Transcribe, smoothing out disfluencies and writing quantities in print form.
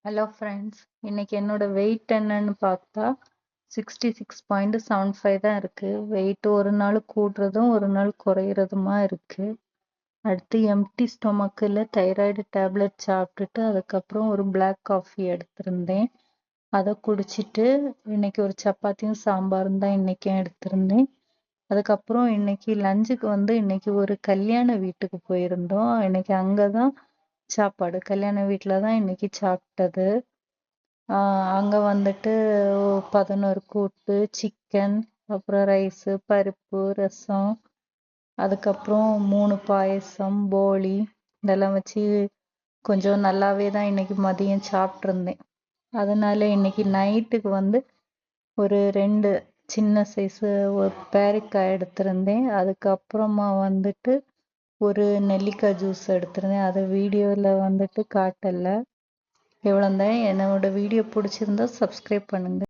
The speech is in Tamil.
ஹலோ ஃப்ரெண்ட்ஸ், இன்னைக்கு என்னோட வெயிட் என்னன்னு பார்த்தா 66.75 தான் இருக்கு. வெயிட் ஒரு நாள் கூடுறதும் ஒரு நாள் குறையிறதுமா இருக்கு. அடுத்து எம்டி ஸ்டொமக்கில் தைராய்டு டேப்லெட் சாப்பிட்டுட்டு அதுக்கப்புறம் ஒரு பிளாக் காஃபி எடுத்திருந்தேன். அதை குடிச்சிட்டு இன்னைக்கு ஒரு சப்பாத்தியும் சாம்பாரும் தான் இன்னைக்கும் எடுத்திருந்தேன். அதுக்கப்புறம் இன்னைக்கு லஞ்சுக்கு இன்னைக்கு ஒரு கல்யாண வீட்டுக்கு போயிருந்தோம். இன்னைக்கு அங்கே தான் சாப்பாடு, கல்யாண வீட்டில் தான் இன்னைக்கு சாப்பிட்டது. அங்கே 11 கூட்டு, சிக்கன், அப்புறம் ரைஸு, பருப்பு, ரசம், அதுக்கப்புறம் 3 பாயசம், போளி இதெல்லாம் வச்சு கொஞ்சம் நல்லாவே தான் இன்னைக்கு மதியம் சாப்பிட்ருந்தேன். அதனால இன்னைக்கு நைட்டுக்கு ஒரு 2 சின்ன சைஸு ஒரு பேரிக்காய் எடுத்திருந்தேன். அதுக்கப்புறமா ஒரு நெல்லிக்காய் ஜூஸ் எடுத்திருந்தேன். அதை வீடியோவில் காட்டலை. இவ்வளோதான். என்னோட வீடியோ பிடிச்சிருந்தா சப்ஸ்கிரைப் பண்ணுங்கள்.